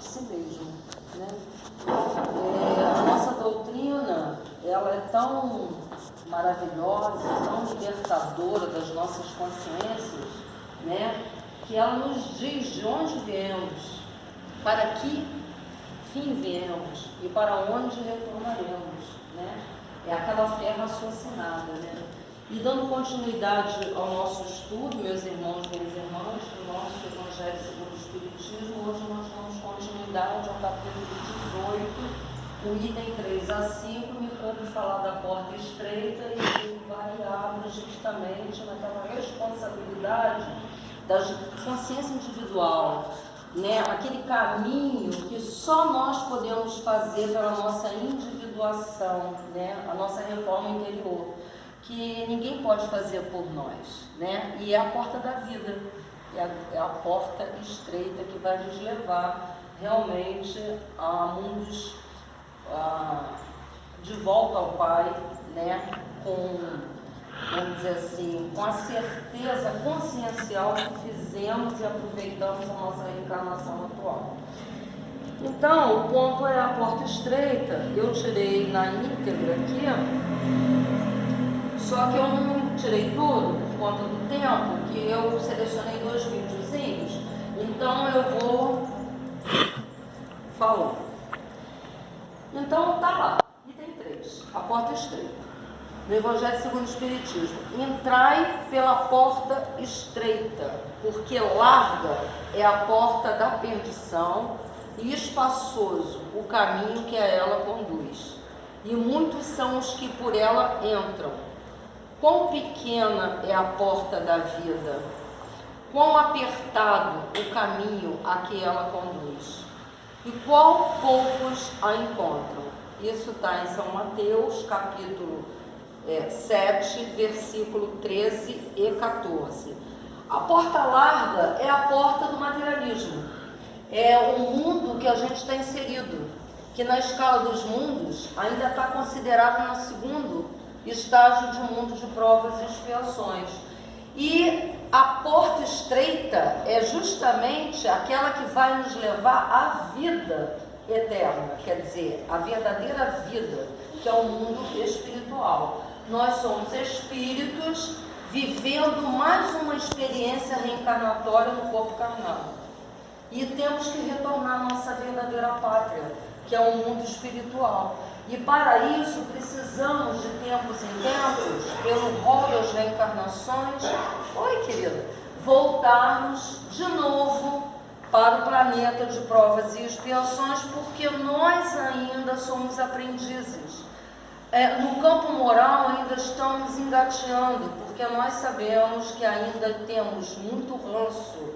de si mesmo, né? A nossa doutrina, ela é tão maravilhosa, tão libertadora das nossas consciências, né? Que ela nos diz de onde viemos, para que fim viemos e para onde retornaremos, né? É aquela fé raciocinada, né? E dando continuidade ao nosso estudo, meus irmãos e minhas irmãs, do nosso Evangelho segundo o Espiritismo, hoje nós damos continuidade ao capítulo 18, o item 3 a 5, me coube falar da porta estreita e variar justamente naquela responsabilidade da consciência individual, né? Aquele caminho que só nós podemos fazer pela nossa individuação, né? A nossa reforma interior, que ninguém pode fazer por nós, né? E é a porta da vida, é a porta estreita que vai nos levar realmente a mundos de volta ao Pai, né? Vamos dizer assim, com a certeza consciencial que fizemos e aproveitamos a nossa reencarnação atual. Então, o ponto é a porta estreita. Eu tirei na íntegra aqui, só que eu não tirei tudo por conta do tempo, que eu selecionei 2 videozinhos, então eu vou falando. Então tá lá, item 3, a porta estreita. No Evangelho segundo o Espiritismo: entrai pela porta estreita, porque larga é a porta da perdição e espaçoso o caminho que a ela conduz, e muitos são os que por ela entram. Quão pequena é a porta da vida, quão apertado o caminho a que ela conduz, e qual poucos a encontram. Isso está em São Mateus, capítulo 7, versículo 13 e 14. A porta larga é a porta do materialismo. É o mundo que a gente está inserido, que na escala dos mundos ainda está considerado no segundo estágio de um mundo de provas e expiações. E a porta estreita é justamente aquela que vai nos levar à vida eterna, quer dizer, a verdadeira vida, que é o mundo espiritual. Nós somos espíritos vivendo mais uma experiência reencarnatória no corpo carnal. E temos que retornar à nossa verdadeira pátria, que é o mundo espiritual. E para isso precisamos de tempos em tempos, pelo rol das reencarnações, querida, voltarmos de novo para o planeta de provas e expiações, porque nós ainda somos aprendizes. No campo moral ainda estamos engateando, porque nós sabemos que ainda temos muito ranço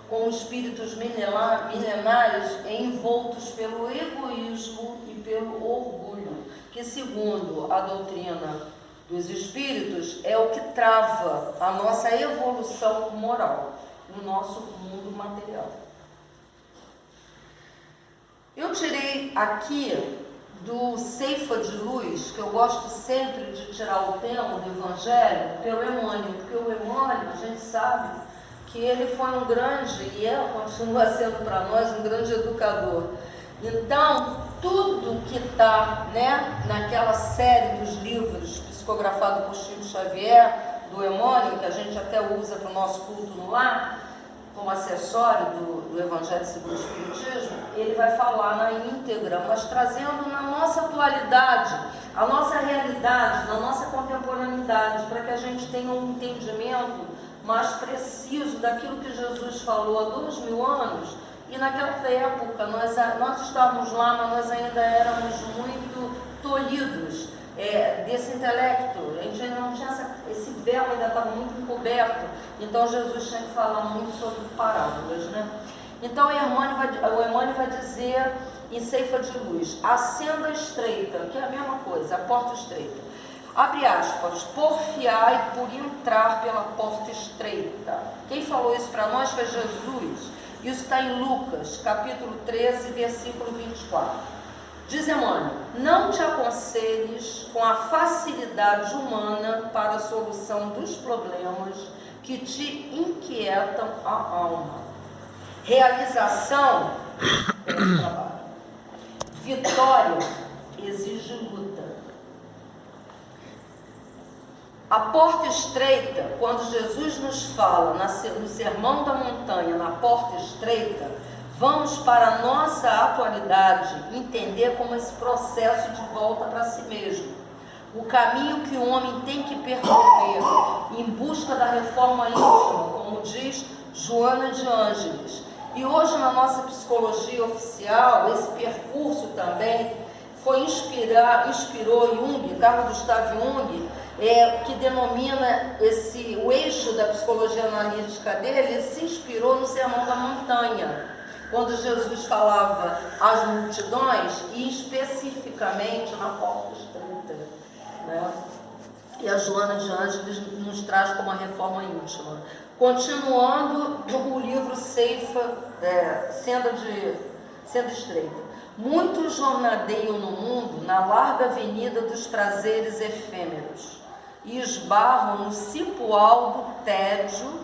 com espíritos milenares envoltos pelo egoísmo e pelo orgulho, que segundo a doutrina dos espíritos é o que trava a nossa evolução moral no nosso mundo material. Eu tirei aqui do Ceifa de Luz, que eu gosto sempre de tirar o tema do Evangelho, pelo Emmanuel, porque o Emmanuel, a gente sabe que ele foi um grande, e continua sendo para nós, um grande educador. Então, tudo que está, né, naquela série dos livros psicografados por Chico Xavier, do Emmanuel, que a gente até usa para o nosso culto no lar, como acessório do Evangelho segundo o Espiritismo, ele vai falar na íntegra, mas trazendo na nossa atualidade, a nossa realidade, na nossa contemporaneidade, para que a gente tenha um entendimento mais preciso daquilo que Jesus falou há 2000 anos. E naquela época nós estávamos lá, mas nós ainda éramos muito tolhidos desse intelecto. A gente ainda não tinha esse véu, ainda estava muito encoberto. Então Jesus tinha que falar muito sobre parábolas, né? Então o Emmanuel vai dizer em Ceifa de Luz: a senda estreita, que é a mesma coisa, a porta estreita. Abre aspas, porfiai por entrar pela porta estreita. Quem falou isso para nós foi Jesus. Isso está em Lucas, capítulo 13, versículo 24. Diz Emmanuel: não te aconselhes com a facilidade humana para a solução dos problemas que te inquietam a alma. Realização, de trabalho. Vitória exige luta. A porta estreita, quando Jesus nos fala no Sermão da Montanha, na porta estreita, vamos para a nossa atualidade entender como esse processo de volta para si mesmo. O caminho que o homem tem que percorrer em busca da reforma íntima, como diz Joana de Ângeles. E hoje na nossa psicologia oficial, esse percurso também inspirou Jung, Carl Gustav Jung, que denomina o eixo da psicologia analítica dele, se inspirou no Sermão da Montanha, quando Jesus falava às multidões e especificamente na porta estreita, né? E a Joana de Ângeles nos traz como a reforma íntima. Continuando o livro Senda Estreita. Muitos jornadeiam no mundo na larga avenida dos prazeres efêmeros e esbarram no cipoal do tédio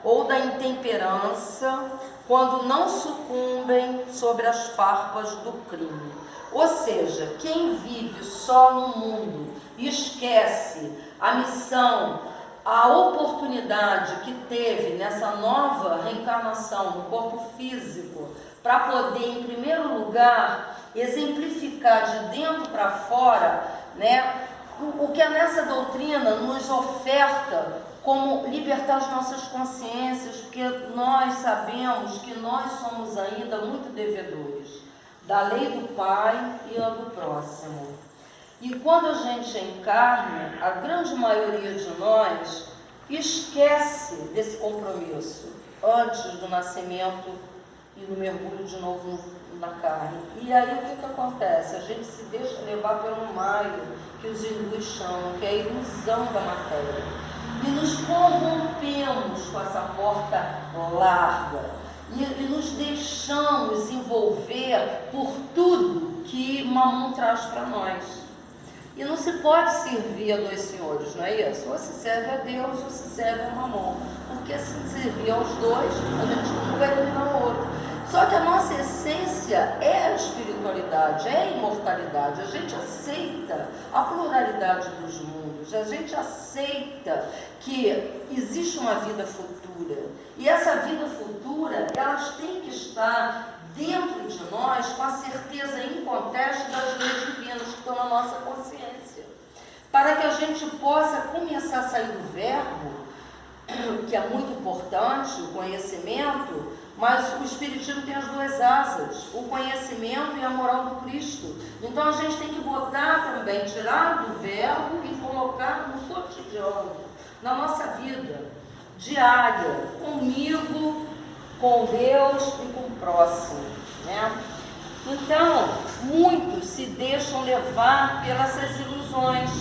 ou da intemperança quando não sucumbem sobre as farpas do crime. Ou seja, quem vive só no mundo e esquece a missão, a oportunidade que teve nessa nova reencarnação no corpo físico, para poder, em primeiro lugar, exemplificar de dentro para fora, né, o que nessa doutrina nos oferta como libertar as nossas consciências, porque nós sabemos que nós somos ainda muito devedores da lei do Pai e a do próximo. E quando a gente encarna, a grande maioria de nós esquece desse compromisso antes do nascimento e do mergulho de novo na carne. E aí o que acontece? A gente se deixa levar pelo maio, que os hindus chamam, que é a ilusão da matéria. E nos corrompemos com essa porta larga. E nos deixamos envolver por tudo que Mamon traz para nós. E não se pode servir a dois senhores, não é isso? Ou se serve a Deus ou se serve a Mamon. Porque se servir aos dois, a gente não vai eliminar o outro. Só que a nossa essência é a espiritualidade, é a imortalidade. A gente aceita a pluralidade dos mundos, a gente aceita que existe uma vida futura. E essa vida futura, elas têm que estar dentro de nós com a certeza inconteste das leis divinas que estão na nossa consciência. Para que a gente possa começar a sair do verbo, que é muito importante, o conhecimento, mas o Espiritismo tem as duas asas, o conhecimento e a moral do Cristo. Então a gente tem que botar também, tirar do verbo e colocar no cotidiano, na nossa vida diária, comigo, com Deus e com o próximo, né? Então, muitos se deixam levar pelas ilusões,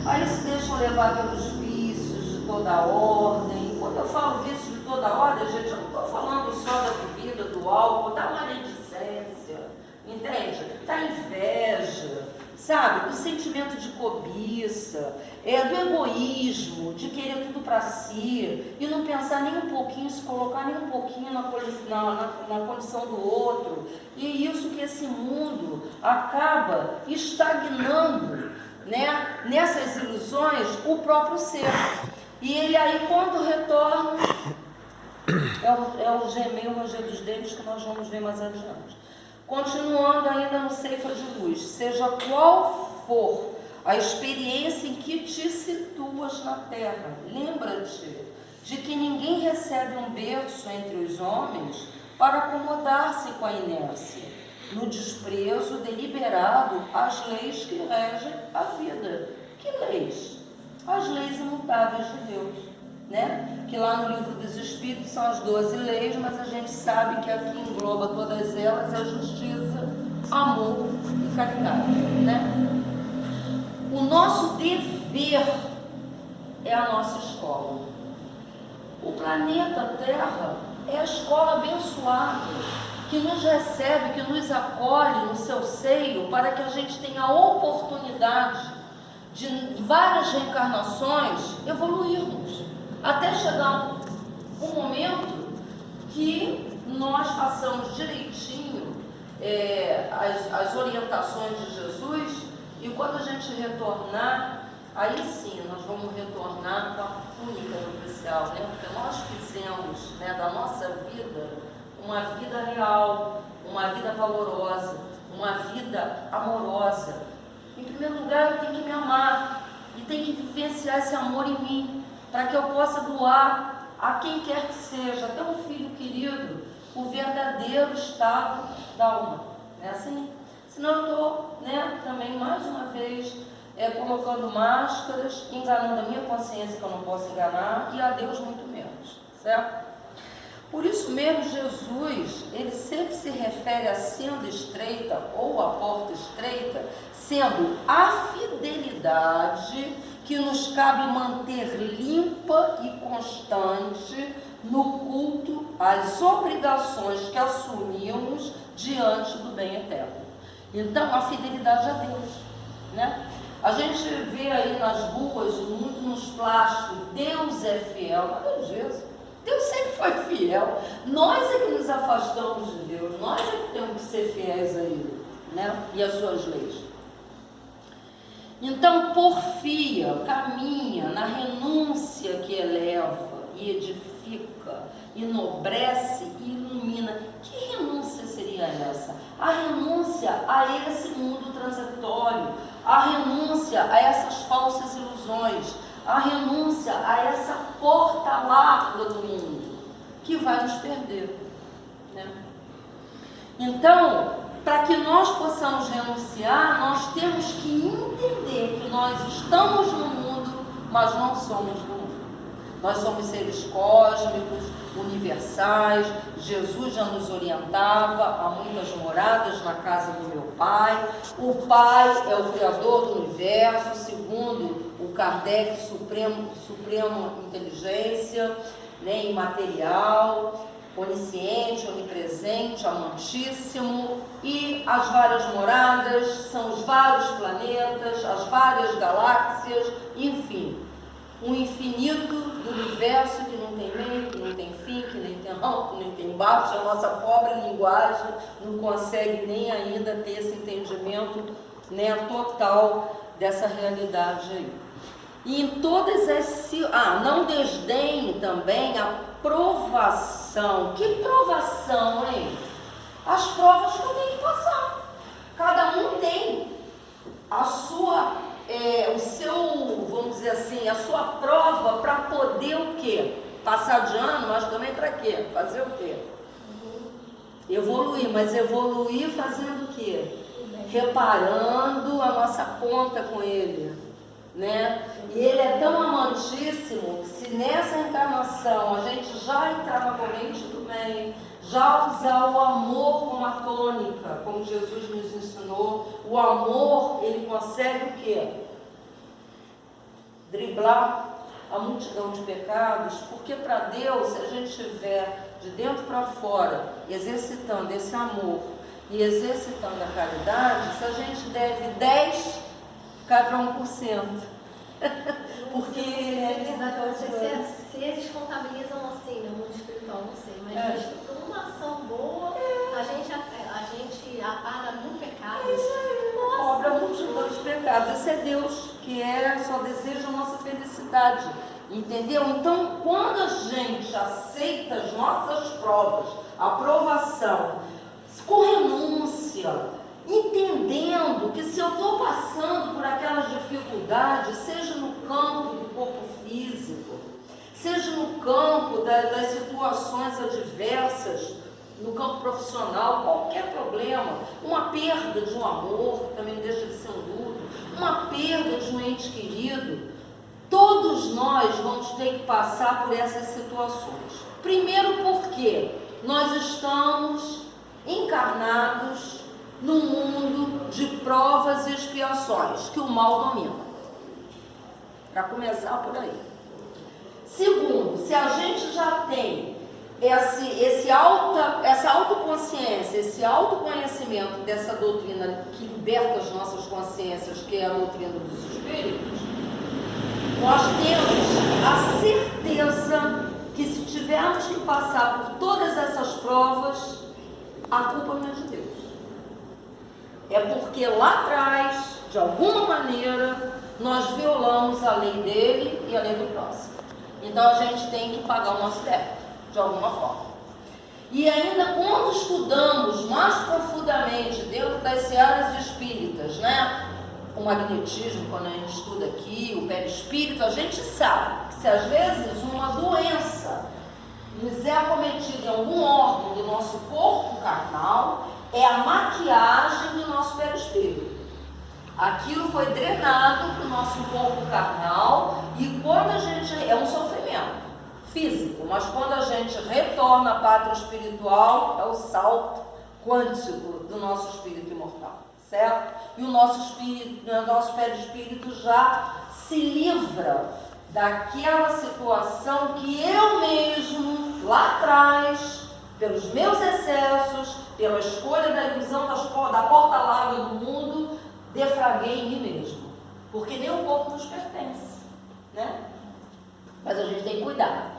aí se deixam levar pelos vícios de toda a ordem. Quando eu falo vícios de toda a ordem, gente, eu não estou falando só da bebida, do álcool, da maledicência, entende? Da inveja, sabe? Do sentimento de cobiça, do egoísmo, de querer tudo para si e não pensar nem um pouquinho, se colocar nem um pouquinho na condição do outro. E isso que esse mundo acaba estagnando, né? Nessas ilusões, o próprio ser. E ele aí, quando retorna, é o gemer, o ranger dos dentes que nós vamos ver mais adiante. Continuando ainda no Ceifa de Luz, seja qual for a experiência em que te situas na Terra, lembra-te de que ninguém recebe um berço entre os homens para acomodar-se com a inércia, no desprezo deliberado às leis que regem a vida. Que leis? As leis imutáveis de Deus, né? Que lá no Livro dos Espíritos são as 12 leis, mas a gente sabe que aqui engloba todas elas a justiça, amor e caridade, né? O nosso dever é a nossa escola. O planeta Terra é a escola abençoada que nos recebe, que nos acolhe no seu seio para que a gente tenha a oportunidade de várias reencarnações evoluirmos, até chegar um momento que nós façamos direitinho as orientações de Jesus, e quando a gente retornar, aí sim nós vamos retornar com a túnica nupcial, né? Porque nós fizemos, né, da nossa vida uma vida real, uma vida valorosa, uma vida amorosa. Em primeiro lugar, eu tenho que me amar e tenho que vivenciar esse amor em mim, para que eu possa doar a quem quer que seja, até um filho querido, o verdadeiro estado da alma. Não é assim? Senão eu estou, né, também mais uma vez colocando máscaras, enganando a minha consciência, que eu não posso enganar, e a Deus muito menos, certo? Por isso mesmo, Jesus, ele sempre se refere a sendo estreita, ou a porta estreita, sendo a fidelidade que nos cabe manter limpa e constante no culto às obrigações que assumimos diante do bem eterno. Então, a fidelidade a Deus, né? A gente vê aí nas ruas, muito nos plásticos, Deus é fiel. Mas Deus sempre foi fiel. Nós é que nos afastamos de Deus, nós é que temos que ser fiéis a Ele, né? E às suas leis. Então, porfia, caminha na renúncia que eleva e edifica, enobrece e ilumina. Que renúncia seria essa? A renúncia a esse mundo transitório, a renúncia a essas falsas ilusões, a renúncia a essa porta larga do mundo, que vai nos perder, né? Então, para que nós possamos renunciar, nós temos que entender que nós estamos no mundo, mas não somos do mundo. Nós somos seres cósmicos, universais. Jesus já nos orientava: há muitas moradas na casa do meu Pai. O Pai é o Criador do universo, segundo o Kardec, suprema inteligência, né, imaterial, onisciente, onipresente, amantíssimo. E as várias moradas são os vários planetas, as várias galáxias, enfim, um infinito do universo que não tem meio, que não tem fim, que nem tem alto, que nem tem baixo. A nossa pobre linguagem não consegue nem ainda ter esse entendimento, né, total dessa realidade aí. E em todas as... não desdenhe também a provação. Que provação, hein? As provas que eu tenho que passar. Cada um tem a sua, o seu, vamos dizer assim, a sua prova para poder o quê? Passar de ano, mas também para quê? Fazer o quê? Evoluir, mas evoluir fazendo o quê? Reparando a nossa conta com Ele, né? E Ele é tão amantíssimo que se nessa encarnação a gente já entrar na corrente do bem, já usar o amor como a tônica, como Jesus nos ensinou, o amor, ele consegue o quê? Driblar a multidão de pecados, porque para Deus, se a gente estiver de dentro para fora, exercitando esse amor e exercitando a caridade, se a gente deve 10, cai para 1%. Porque se eles contabilizam assim no mundo espiritual, não sei, mas por uma ação boa, a gente apaga mil pecados. Cobra a multidão de pecados. Esse é Deus, que só deseja a nossa felicidade, entendeu? Então, quando a gente aceita as nossas provas, a provação, com renúncia, entendendo que se eu estou passando por aquelas dificuldades, seja no campo do corpo físico, seja no campo das situações adversas, no campo profissional, qualquer problema, uma perda de um amor, que também deixa de ser um luto, uma perda de um ente querido, todos nós vamos ter que passar por essas situações. Primeiro porque nós estamos encarnados num mundo de provas e expiações que o mal domina. Para começar por aí. Segundo, se a gente já tem essa autoconsciência, esse autoconhecimento dessa doutrina que liberta as nossas consciências, que é a doutrina dos espíritos, nós temos a certeza que se tivermos que passar por todas essas provas, a culpa não é de Deus. é porque lá atrás, de alguma maneira, nós violamos a lei dele e a lei do próximo. Então a gente tem que pagar o nosso débito, de alguma forma. E ainda quando estudamos mais profundamente dentro das searas espíritas, né? O magnetismo, quando a gente estuda aqui, o perispírito, a gente sabe que se às vezes uma doença nos é acometida em algum órgão do nosso corpo carnal, é a maquiagem do nosso perispírito. Aquilo foi drenado para o nosso corpo carnal e quando a gente... é um sofrimento físico, mas quando a gente retorna à pátria espiritual, é o salto quântico do nosso espírito imortal, certo? E o nosso espírito, o nosso perispírito já se livra daquela situação que eu mesmo, lá atrás, pelos meus excessos, pela escolha da ilusão da porta larga do mundo, defraguei em mim mesmo. Porque nem o corpo nos pertence, né? Mas a gente tem que cuidar.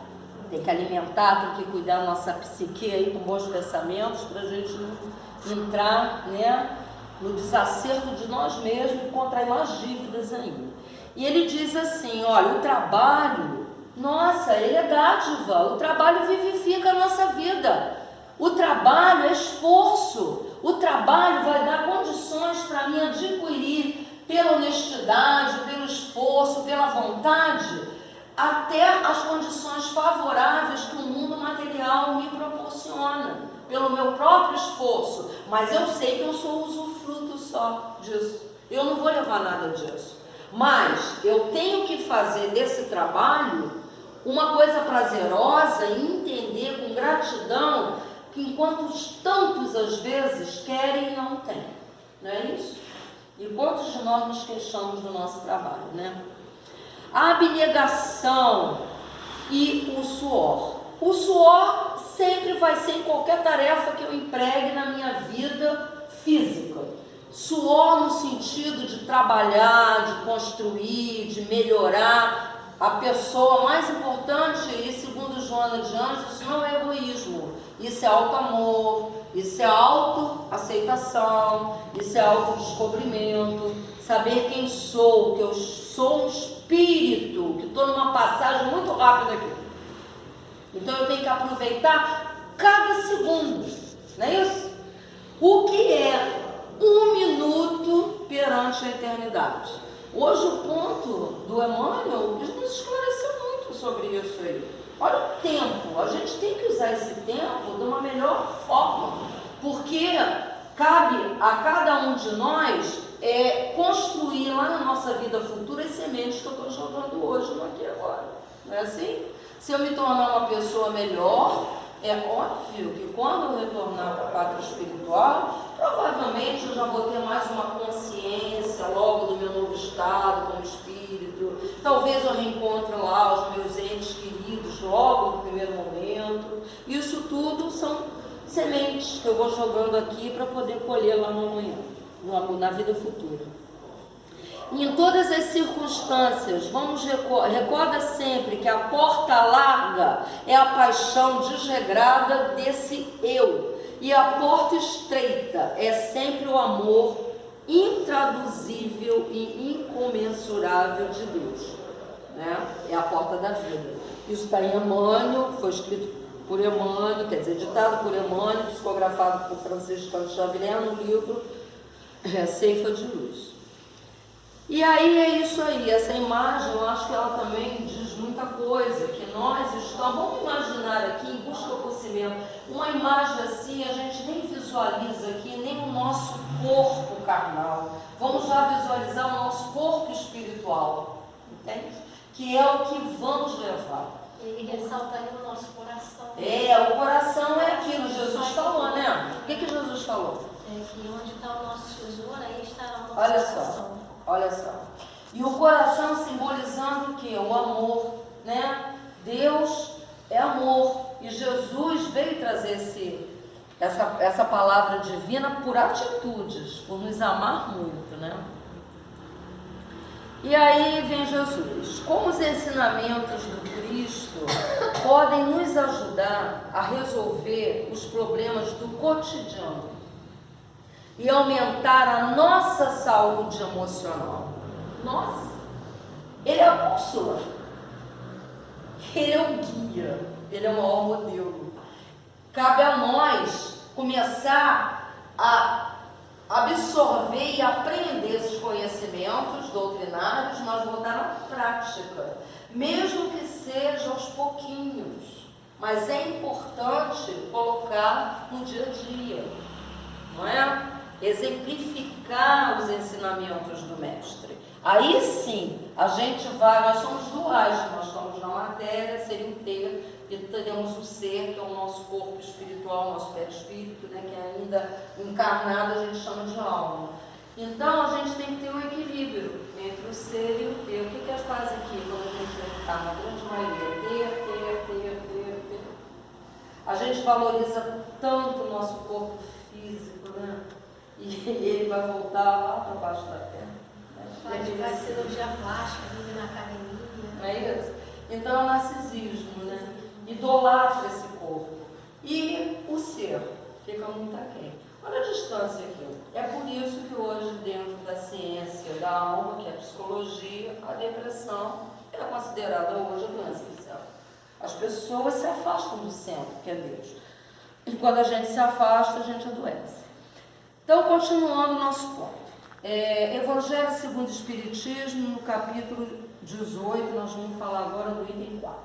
Tem que alimentar, tem que cuidar da nossa psique aí com bons pensamentos, para a gente não entrar, né, no desacerto de nós mesmos e contrair mais dívidas ainda. E ele diz assim, olha, o trabalho, nossa, ele é dádiva, o trabalho vivifica a nossa vida. O trabalho é esforço, o trabalho vai dar condições para mim adquirir, pela honestidade, pelo esforço, pela vontade, até as condições favoráveis que o mundo material me proporciona, pelo meu próprio esforço. Mas eu sei que eu sou usufruto só disso, eu não vou levar nada disso. Mas eu tenho que fazer desse trabalho uma coisa prazerosa e entender com gratidão que enquanto tantos às vezes querem e não têm, não é isso? E quantos de nós nos queixamos do nosso trabalho, né? A abnegação e o suor. O suor sempre vai ser em qualquer tarefa que eu empregue na minha vida física. Suor no sentido de trabalhar, de construir, de melhorar a pessoa. Mais importante, e segundo Joana de Anjos, isso não é egoísmo, isso é auto-amor, isso é auto-aceitação, isso é auto-descobrimento, saber quem sou, que eu sou um espírito, que estou numa passagem muito rápida aqui. Então eu tenho que aproveitar cada segundo, não é isso? O que é 1 minuto perante a eternidade? Hoje o ponto do Emmanuel nos esclareceu muito sobre isso aí. Olha o tempo, a gente tem que usar esse tempo de uma melhor forma, porque cabe a cada um de nós construir lá na nossa vida futura as sementes que eu estou jogando hoje, no aqui e agora, não é assim? Se eu me tornar uma pessoa melhor, é óbvio que quando eu retornar para a pátria espiritual, provavelmente eu já vou ter mais uma consciência logo do meu novo estado como espírito. Talvez eu reencontre lá os meus entes queridos logo no primeiro momento. Isso tudo são sementes que eu vou jogando aqui para poder colher lá no amanhã, na vida futura. E em todas as circunstâncias, recorda sempre que a porta larga é a paixão desregrada desse eu, e a porta estreita é sempre o amor intraduzível e incomensurável de Deus, né? É a porta da vida. Isso está em Emmanuel, foi escrito por Emmanuel, quer dizer, ditado por Emmanuel, psicografado por Francisco Xavier no livro Ceifa de Luz. E aí é isso aí, essa imagem, eu acho que ela também diz muita coisa, que nós estamos, vamos imaginar aqui, em busca do conhecimento, uma imagem assim, a gente nem visualiza aqui, nem o nosso corpo carnal, vamos já visualizar o nosso corpo espiritual, entende? Que é o que vamos levar. E ressaltando o nosso coração. O coração é aquilo, Jesus falou, né? O que Jesus falou? Que onde está o nosso tesouro, aí estará o nosso Olha coração. só. Olha só, e o coração simbolizando o que? O amor, né? Deus é amor, e Jesus veio trazer essa palavra divina por atitudes, por nos amar muito, né? E aí vem Jesus. Como os ensinamentos do Cristo podem nos ajudar a resolver os problemas do cotidiano? e aumentar a nossa saúde emocional. Nossa, ele é a bússola, ele é o guia, ele é o maior modelo. Cabe a nós começar a absorver e aprender esses conhecimentos doutrinários, mas botar na prática, mesmo que seja aos pouquinhos. Mas é importante colocar no dia a dia, não é? Exemplificar os ensinamentos do mestre. Aí sim, a gente vai, nós somos duais, nós estamos na matéria, ser inteiro, e teremos o ser, que é o nosso corpo espiritual, nosso perispírito, né, que é ainda encarnado, a gente chama de alma. Então, a gente tem que ter um equilíbrio entre o ser e o ter. O que elas fazem aqui, quando a gente está na grande maioria? Ter. A gente valoriza tanto o nosso corpo físico, né? E ele vai voltar lá para baixo da terra. Vai cirurgia plástica, vive na academia. Não é isso? Então é o narcisismo, né? Idolatra esse corpo. E o ser fica muito aquém. Olha a distância aqui. É por isso que hoje, dentro da ciência da alma, que é a psicologia, a depressão é considerada hoje a doença do céu. As pessoas se afastam do centro, que é Deus. E quando a gente se afasta, a gente adoece. Então, continuando o nosso ponto. Evangelho segundo o Espiritismo, no capítulo 18, nós vamos falar agora do item 4.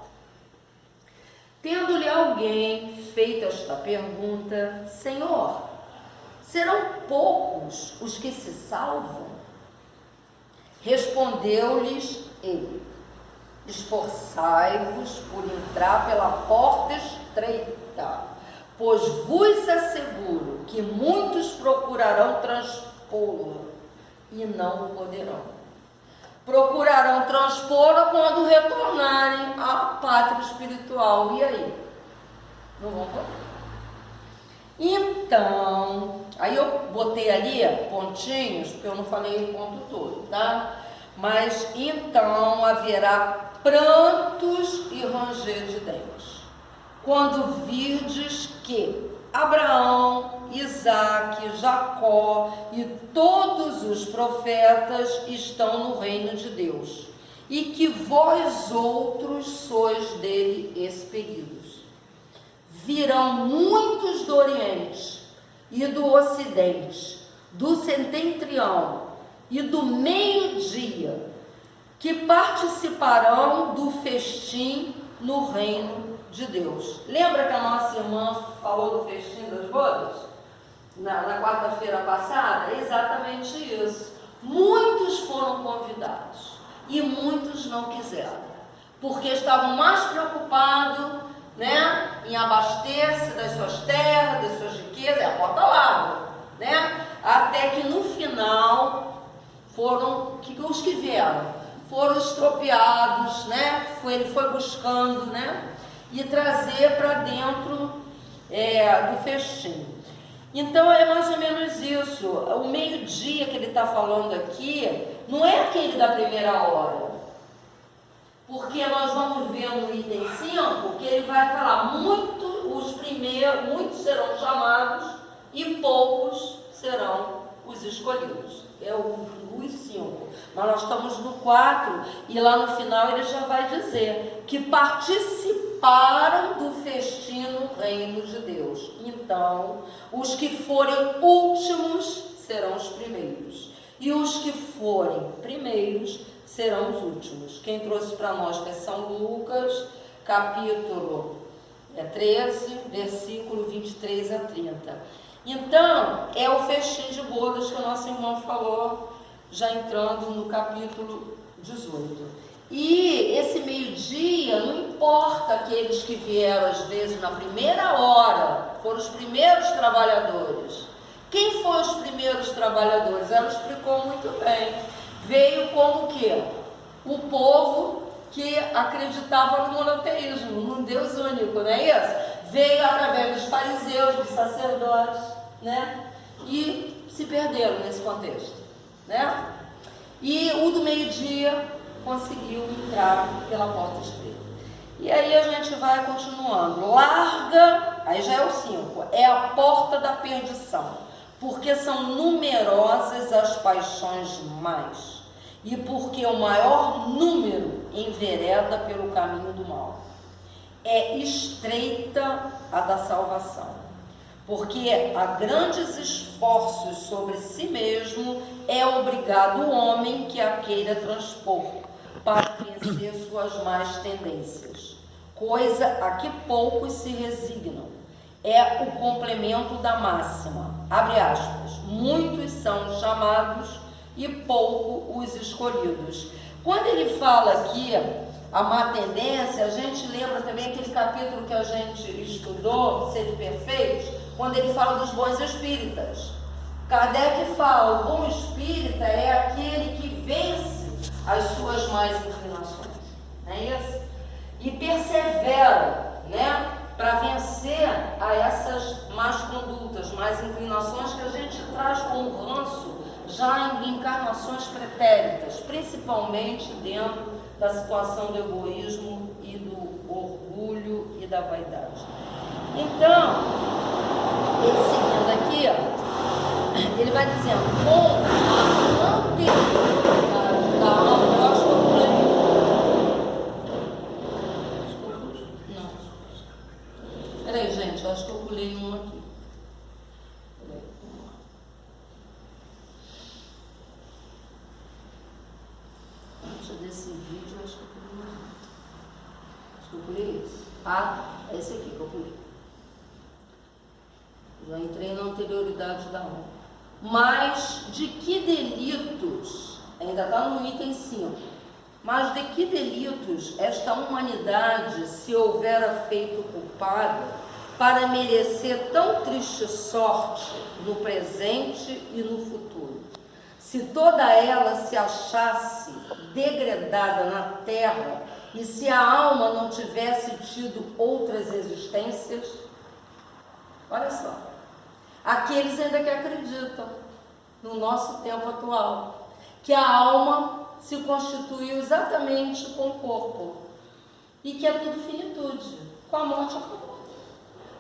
Tendo-lhe alguém feito esta pergunta: Senhor, serão poucos os que se salvam? Respondeu-lhes ele: esforçai-vos por entrar pela porta estreita, pois vos asseguro que muitos procurarão transpô-la e não o poderão. Procurarão transpô-la quando retornarem à pátria espiritual. E aí? Não vão poder. Então, aí eu botei ali pontinhos, porque eu não falei o ponto todo, tá? Mas então haverá prantos e ranger de dentes, quando virdes que Abraão, Isaque, Jacó e todos os profetas estão no reino de Deus, e que vós outros sois dele expelidos. Virão muitos do Oriente e do Ocidente, do Setentrião e do meio-dia, que participarão do festim no reino de Deus. Lembra que a nossa irmã falou do festim das bodas? Na quarta-feira passada? É exatamente isso. Muitos foram convidados e muitos não quiseram, porque estavam mais preocupados, né, em abastecer-se das suas terras, das suas riquezas, é a porta larga, né? Até que no final foram os que vieram, foram estropiados, né? Ele foi buscando, né? E trazer para dentro do festim. Então é mais ou menos isso. O meio-dia que ele está falando aqui não é aquele da primeira hora, porque nós vamos ver no item 5 que ele vai falar muitos serão chamados e poucos serão os escolhidos. É os 5. Mas nós estamos no 4 e lá no final ele já vai dizer que participaram do festim no reino de Deus. Então, os que forem últimos serão os primeiros, e os que forem primeiros serão os últimos. Quem trouxe para nós foi São Lucas, capítulo 13, versículo 23 a 30. Então, é o festim de bodas que o nosso irmão falou, já entrando no capítulo 18. E esse meio-dia, não importa aqueles que vieram às vezes na primeira hora, foram os primeiros trabalhadores. Quem foram os primeiros trabalhadores? Ela explicou muito bem. Veio como o quê? O povo que acreditava no monoteísmo, num Deus único, não é isso? Veio através dos fariseus, dos sacerdotes, né? E se perderam nesse contexto, né? E o do meio-dia conseguiu entrar pela porta estreita. E aí a gente vai continuando. Larga, aí já é o 5, é a porta da perdição, porque são numerosas as paixões más, e porque o maior número envereda pelo caminho do mal. É estreita a da salvação, porque a grandes esforços sobre si mesmo é obrigado o homem que a queira transpor, para vencer suas más tendências, coisa a que poucos se resignam. É o complemento da máxima, abre aspas, muitos são chamados e pouco os escolhidos. Quando ele fala aqui a má tendência, a gente lembra também aquele capítulo que a gente estudou, Sede Perfeitos, quando ele fala dos bons espíritas. Kardec fala, o bom espírita é aquele que vence as suas más inclinações, não é isso? E persevera, né, para vencer a essas más condutas, más inclinações que a gente traz com ranço já em encarnações pretéritas, principalmente dentro da situação do egoísmo e do orgulho e da vaidade. Então, ele seguindo aqui, ó, ele vai dizendo, com a anterioridade da alma, eu acho que eu pulei. Não. Peraí, gente, eu acho que eu pulei um aqui. Peraí, vamos lá. Antes desse vídeo, eu acho que eu pulei um. Acho que eu pulei esse. Ah, é esse aqui que eu pulei. Já entrei na anterioridade da alma. Mas de que delitos, ainda está no item 5, mas de que delitos esta humanidade se houvera feito culpada para merecer tão triste sorte no presente e no futuro? Se toda ela se achasse degradada na terra e se a alma não tivesse tido outras existências, olha só, aqueles ainda que acreditam no nosso tempo atual, que a alma se constituiu exatamente com o corpo e que é tudo finitude, com a morte acabou.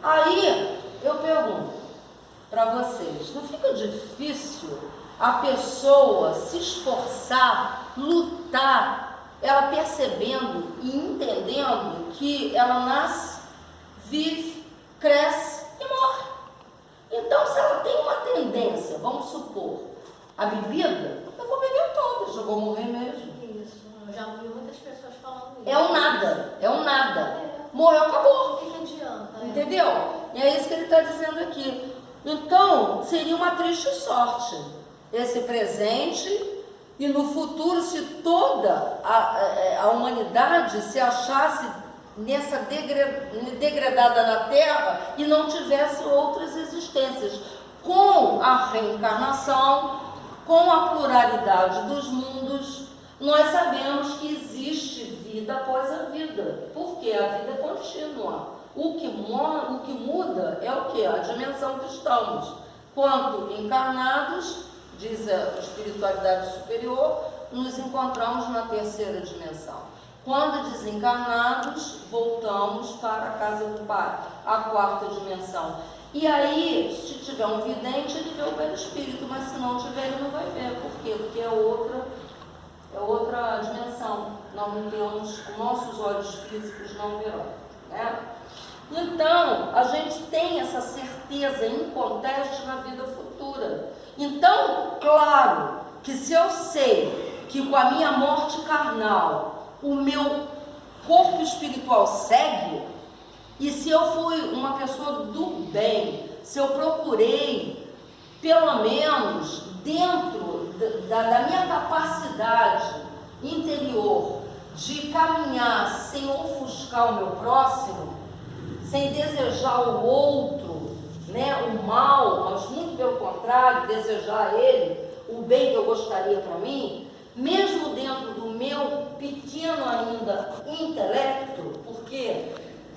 Aí eu pergunto para vocês, não fica difícil a pessoa se esforçar, lutar, ela percebendo e entendendo que ela nasce, vive, cresce e morre? Então, se ela tem uma tendência, vamos supor, a bebida, eu vou beber todas, eu vou morrer mesmo. Isso, eu já ouvi muitas pessoas falando isso. É um nada, é um nada. Morreu, acabou. O que adianta? Entendeu? E é isso que ele está dizendo aqui. Então, seria uma triste sorte esse presente e no futuro, se toda a humanidade se achasse nessa degradada na Terra e não tivesse outras existências. Com a reencarnação, com a pluralidade dos mundos, nós sabemos que existe vida após a vida, porque a vida é contínua. O que muda é o que? A dimensão que estamos. Quando encarnados, diz a espiritualidade superior, nos encontramos na terceira dimensão. Quando desencarnados, voltamos para a casa do Pai, a quarta dimensão. E aí, se tiver um vidente, ele vê o perispírito, mas se não tiver, ele não vai ver. Por quê? Porque é outra dimensão. Nós não temos, nossos olhos físicos não verão, né? Então, a gente tem essa certeza inconteste na vida futura. Então, claro, que se eu sei que com a minha morte carnal, o meu corpo espiritual segue, e se eu fui uma pessoa do bem, se eu procurei, pelo menos dentro da minha capacidade interior, de caminhar sem ofuscar o meu próximo, sem desejar o outro, né, o mal, mas muito pelo contrário, desejar a ele o bem que eu gostaria para mim, mesmo dentro do meu pequeno ainda intelecto, porque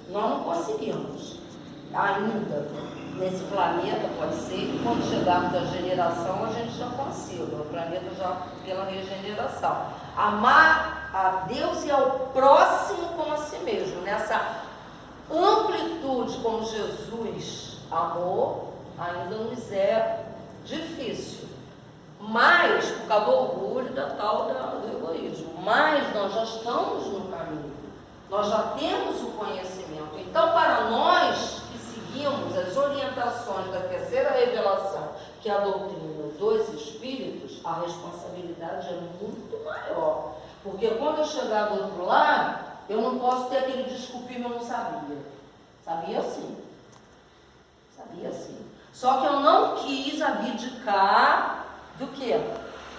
nós não conseguimos ainda nesse planeta, pode ser que quando chegarmos à generação a gente já consiga, o planeta já pela regeneração, amar a Deus e ao próximo como a si mesmo, nessa amplitude como Jesus amou, ainda nos é difícil. Mas, por causa do orgulho da tal do egoísmo, mas nós já estamos no caminho, nós já temos o conhecimento. Então, para nós que seguimos as orientações da terceira revelação, que é a doutrina dos Espíritos, a responsabilidade é muito maior. Porque quando eu chegar do outro lado, eu não posso ter aquele desculpinho, eu não sabia. Sabia sim. Sabia sim. Só que eu não quis abdicar do quê?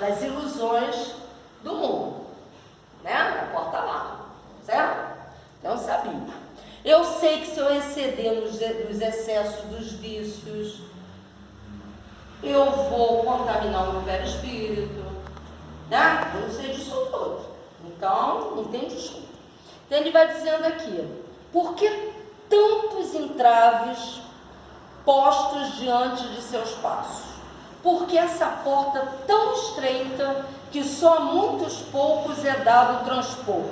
Das ilusões do mundo. Né? A porta lá. Certo? Então eu sabia. Eu sei que se eu exceder nos excessos dos vícios, eu vou contaminar o meu velho espírito. Né? Eu sei disso tudo. Então, não tem desculpa. Então ele vai dizendo aqui, por que tantos entraves postos diante de seus passos? Por que essa porta tão estreita que só a muitos poucos é dado transpor?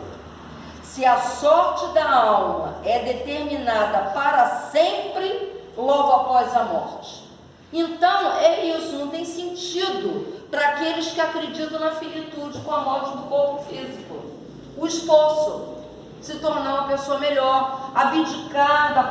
Se a sorte da alma é determinada para sempre, logo após a morte. Então, é isso, não tem sentido para aqueles que acreditam na finitude com a morte do corpo físico. O esforço, se tornar uma pessoa melhor, abdicar da